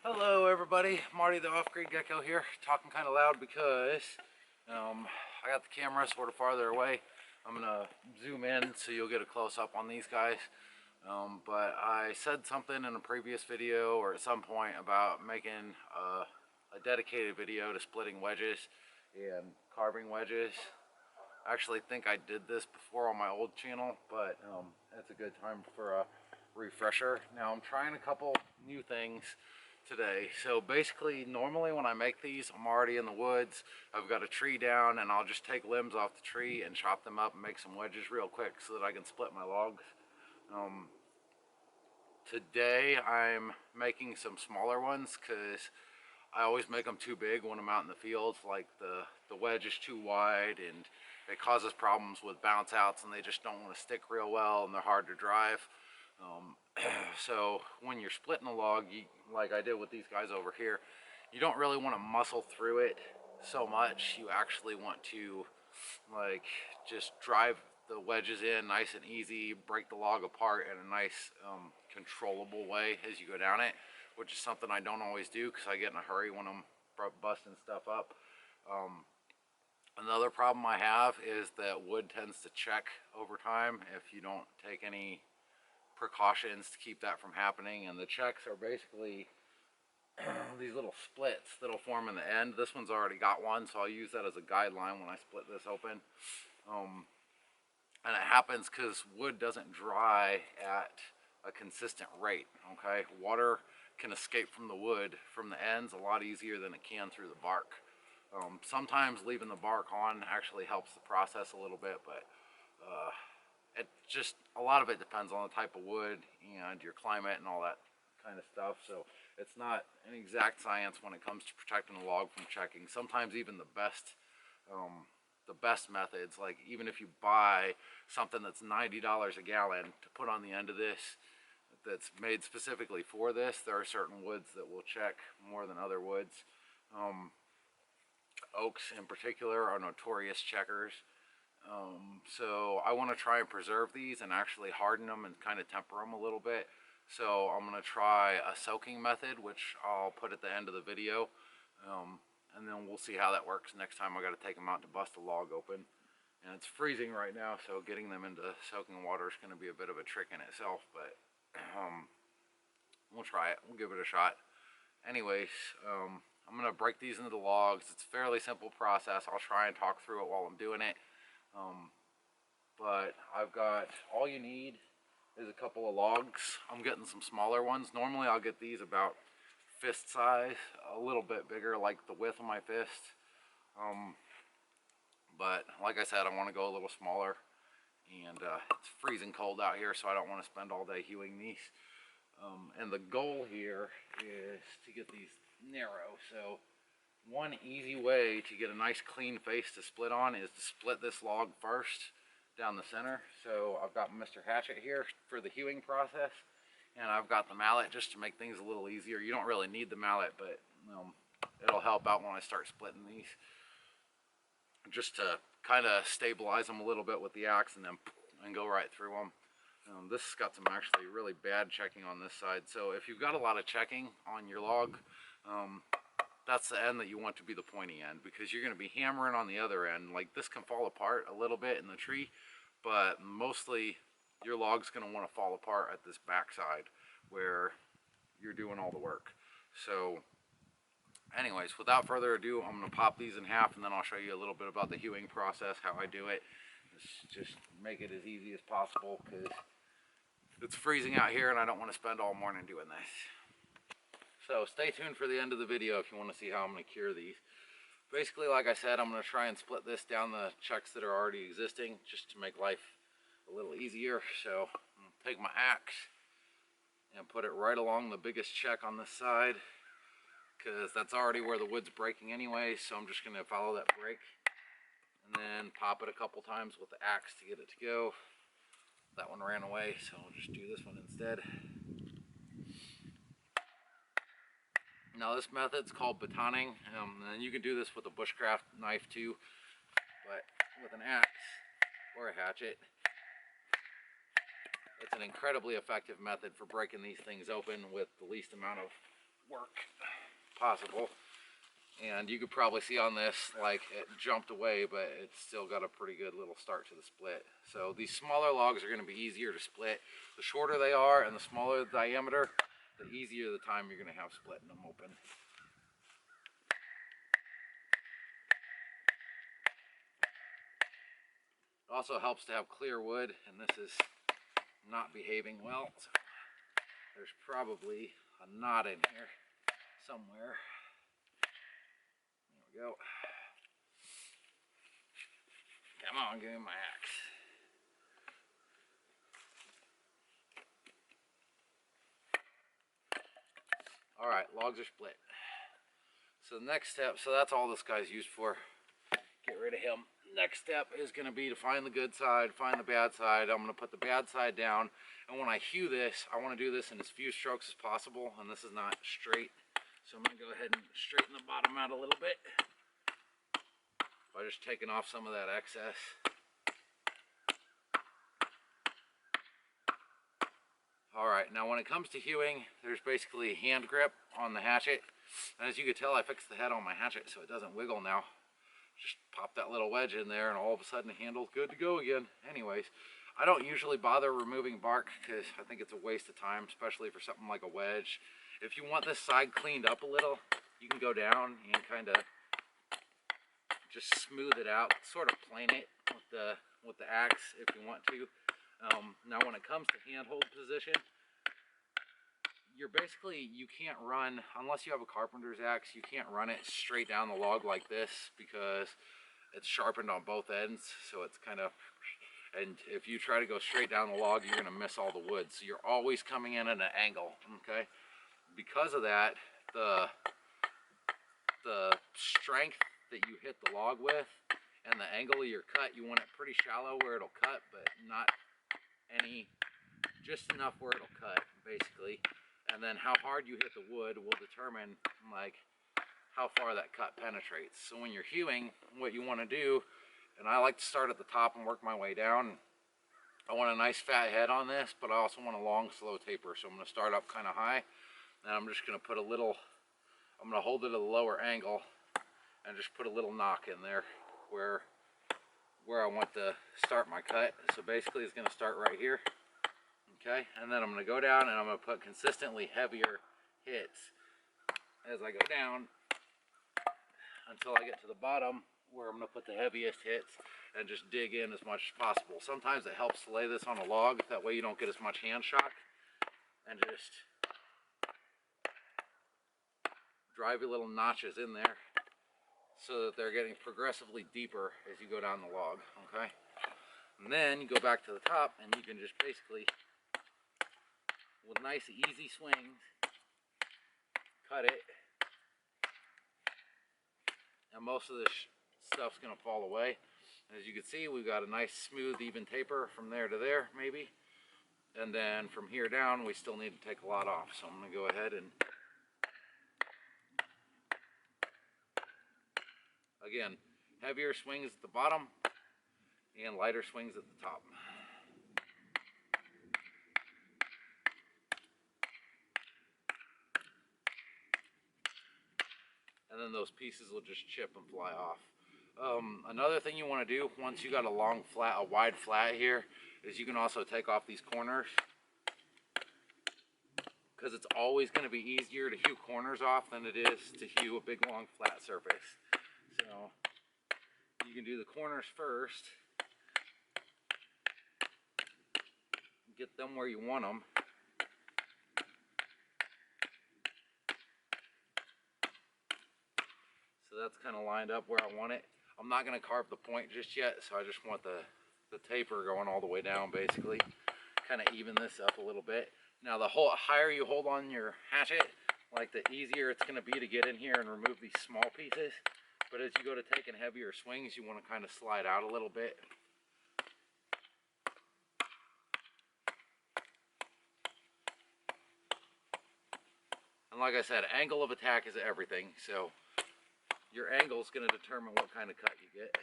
Hello everybody, Marty the off-grid gecko here, talking kind of loud because I got the camera sort of farther away. I'm going to zoom in so you'll get a close-up on these guys. But I said something in a previous video or at some point about making a dedicated video to splitting wedges and carving wedges. I actually think I did this before on my old channel, but it's a good time for a refresher. Now I'm trying a couple new things today. So basically, normally when I make these, I'm already in the woods. I've got a tree down and I'll just take limbs off the tree and chop them up and make some wedges real quick so that I can split my logs. Today I'm making some smaller ones because I always make them too big when I'm out in the fields. Like the wedge is too wide and it causes problems with bounce outs, and they just don't want to stick real well and they're hard to drive. So when you're splitting a log, like I did with these guys over here, you don't really want to muscle through it so much. You actually want to like just drive the wedges in nice and easy, break the log apart in a nice controllable way as you go down it, which is something I don't always do because I get in a hurry when I'm busting stuff up. Another problem I have is that wood tends to check over time if you don't take any precautions to keep that from happening, and the checks are basically these little splits that'll form in the end. This one's already got one, so I'll use that as a guideline when I split this open. And it happens because wood doesn't dry at a consistent rate. Okay, water can escape from the wood from the ends a lot easier than it can through the bark. Sometimes leaving the bark on actually helps the process a little bit, but it just, a lot of it depends on the type of wood and your climate and all that kind of stuff. So it's not an exact science when it comes to protecting a log from checking. Sometimes even the best methods, like even if you buy something that's $90 a gallon to put on the end of this that's made specifically for this, there are certain woods that will check more than other woods. Oaks in particular are notorious checkers. So I want to try and preserve these and actually harden them and kind of temper them a little bit. So I'm going to try a soaking method, which I'll put at the end of the video. And then we'll see how that works next time I got to take them out to bust a log open. And it's freezing right now, so getting them into soaking water is going to be a bit of a trick in itself, but we'll try it. We'll give it a shot. Anyways, I'm going to break these into the logs. It's a fairly simple process. I'll try and talk through it while I'm doing it. But I've got, all you need is a couple of logs. I'm getting some smaller ones. Normally I'll get these about fist size, a little bit bigger, like the width of my fist. But like I said, I want to go a little smaller, and it's freezing cold out here, so I don't want to spend all day hewing these. And the goal here is to get these narrow. So one easy way to get a nice clean face to split on is to split this log first down the center. So I've got Mr. Hatchet here for the hewing process, and I've got the mallet just to make things a little easier. You don't really need the mallet, but it'll help out when I start splitting these, just to kind of stabilize them a little bit with the axe and then go right through them. This has got some actually really bad checking on this side, so if you've got a lot of checking on your log, that's the end that you want to be the pointy end, because you're going to be hammering on the other end. Like, this can fall apart a little bit in the tree, but mostly your log's going to want to fall apart at this back side where you're doing all the work. So anyways, without further ado, I'm going to pop these in half, and then I'll show you a little bit about the hewing process, how I do it. Just make it as easy as possible because it's freezing out here and I don't want to spend all morning doing this. So stay tuned for the end of the video if you want to see how I'm going to cure these. Basically, like I said, I'm going to try and split this down the checks that are already existing just to make life a little easier. So I'm going to take my axe and put it right along the biggest check on this side, because that's already where the wood's breaking anyway. So I'm just going to follow that break and then pop it a couple times with the axe to get it to go. That one ran away, so I'll just do this one instead. Now this method's called batoning, and you can do this with a bushcraft knife too, but with an axe or a hatchet, it's an incredibly effective method for breaking these things open with the least amount of work possible. And you could probably see on this, like, it jumped away, but it's still got a pretty good little start to the split. So these smaller logs are going to be easier to split. The shorter they are and the smaller the diameter, the easier the time you're going to have splitting them open. It also helps to have clear wood, and this is not behaving well. So there's probably a knot in here somewhere. There we go. Come on, give me my axe. All right, logs are split. So the next step, so that's all this guy's used for. Get rid of him. Next step is going to be to find the good side, find the bad side. I'm going to put the bad side down, and when I hew this, I want to do this in as few strokes as possible, and this is not straight. So I'm going to go ahead and straighten the bottom out a little bit by just taking off some of that excess. Alright, now when it comes to hewing, there's basically a hand grip on the hatchet. And as you can tell, I fixed the head on my hatchet so it doesn't wiggle now. Just pop that little wedge in there and all of a sudden the handle's good to go again. Anyways, I don't usually bother removing bark because I think it's a waste of time, especially for something like a wedge. If you want this side cleaned up a little, you can go down and kind of just smooth it out, sort of plane it with the axe if you want to. Now when it comes to handhold position, you can't run, unless you have a carpenter's axe, you can't run it straight down the log like this because it's sharpened on both ends, so it's kind of, and if you try to go straight down the log, you're going to miss all the wood, so you're always coming in at an angle, okay? Because of that, the strength that you hit the log with and the angle of your cut, you want it pretty shallow where it'll cut, but not just enough where it'll cut, basically. And then how hard you hit the wood will determine like how far that cut penetrates. So when you're hewing, what you want to do, and I like to start at the top and work my way down. I want a nice fat head on this, but I also want a long slow taper. So I'm going to start up kind of high, and I'm just going to put a little, I'm going to hold it at a lower angle and just put a little knock in there where I want to start my cut. So basically it's going to start right here. Okay, and then I'm going to go down and I'm going to put consistently heavier hits as I go down until I get to the bottom where I'm going to put the heaviest hits and just dig in as much as possible. Sometimes it helps to lay this on a log, that way you don't get as much hand shock, and just drive your little notches in there so that they're getting progressively deeper as you go down the log, okay? And then you go back to the top and you can just basically, with nice easy swings, cut it, and most of this stuff's going to fall away. As you can see, we've got a nice smooth even taper from there to there maybe, and then from here down we still need to take a lot off, so I'm going to go ahead and again, heavier swings at the bottom and lighter swings at the top. And then those pieces will just chip and fly off. Another thing you want to do once you got a long flat, a wide flat here, is you can also take off these corners, because it's always going to be easier to hew corners off than it is to hew a big long flat surface. So you can do the corners first, get them where you want them. So that's kind of lined up where I want it. I'm not going to carve the point just yet, so I just want the taper going all the way down, basically. Kind of even this up a little bit. Now the higher you hold on your hatchet, like the easier it's going to be to get in here and remove these small pieces. But as you go to taking heavier swings, you want to kind of slide out a little bit. And like I said, angle of attack is everything, so your angle is going to determine what kind of cut you get.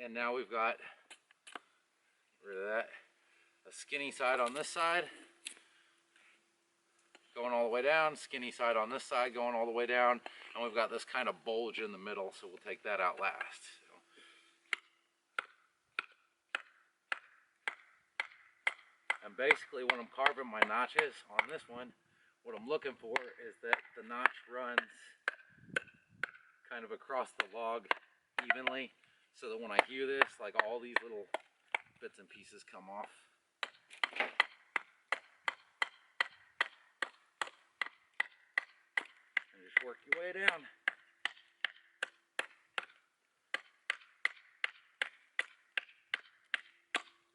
And now we've got, get rid of that, a skinny side on this side going all the way down, skinny side on this side going all the way down, and we've got this kind of bulge in the middle, so we'll take that out last. So. And basically when I'm carving my notches on this one, what I'm looking for is that the notch runs kind of across the log evenly, so that when I hew this, like all these little bits and pieces come off. And just work your way down.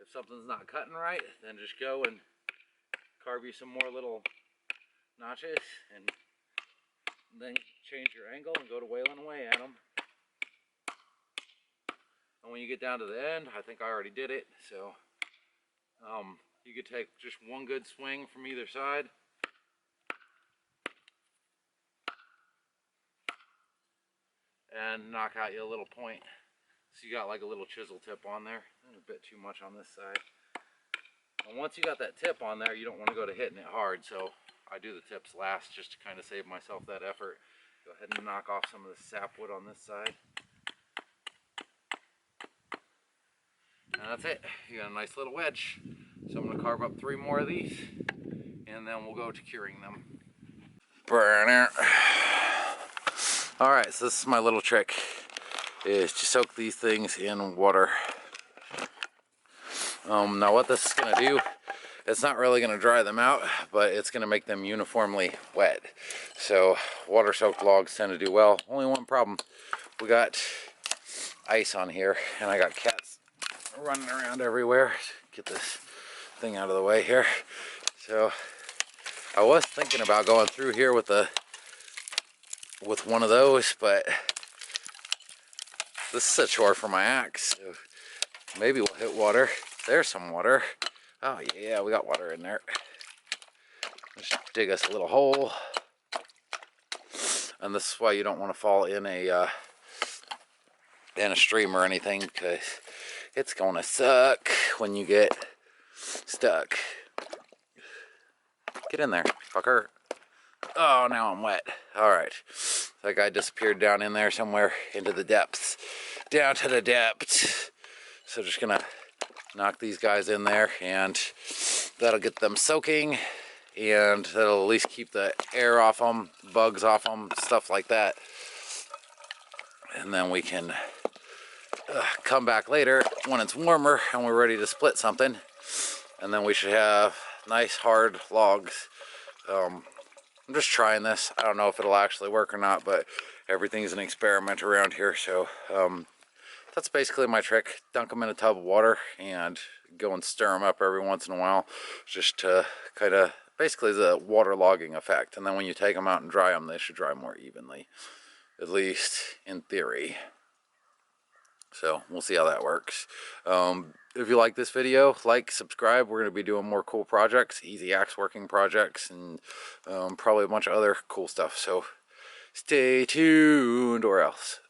If something's not cutting right, then just go and carve you some more little notches and then change your angle and go to whaling away at them. And when you get down to the end, I think I already did it, so you could take just one good swing from either side. And knock out you a little point. So you got like a little chisel tip on there. A bit too much on this side. And once you got that tip on there, you don't want to go to hitting it hard, so I do the tips last just to kind of save myself that effort. Go ahead and knock off some of the sapwood on this side. And that's it. You got a nice little wedge. So I'm going to carve up 3 more of these, and then we'll go to curing them. Alright, so this is my little trick, is to soak these things in water. Now what this is going to do, it's not really going to dry them out, but it's going to make them uniformly wet. So water soaked logs tend to do well. Only one problem, we got ice on here, and I got cats running around everywhere. Get this thing out of the way here. So I was thinking about going through here with one of those, but this is a chore for my axe, so maybe we'll hit water. There's some water. Oh yeah, we got water in there. Just dig us a little hole. And this is why you don't want to fall in a stream or anything, because it's gonna suck when you get stuck. Get in there, fucker. Oh, now I'm wet. Alright. That guy disappeared down in there somewhere into the depths. Down to the depths. So just gonna knock these guys in there, and that'll get them soaking, and that'll at least keep the air off them, bugs off them, stuff like that. And then we can come back later when it's warmer and we're ready to split something, and then we should have nice hard logs. I'm just trying this. I don't know if it'll actually work or not, but everything's an experiment around here. So that's basically my trick. Dunk them in a tub of water and go and stir them up every once in a while, just to kind of basically the water logging effect. And then when you take them out and dry them, they should dry more evenly, at least in theory. So we'll see how that works. If you like this video, like, subscribe. We're going to be doing more cool projects, easy axe working projects, and probably a bunch of other cool stuff. So stay tuned, or else.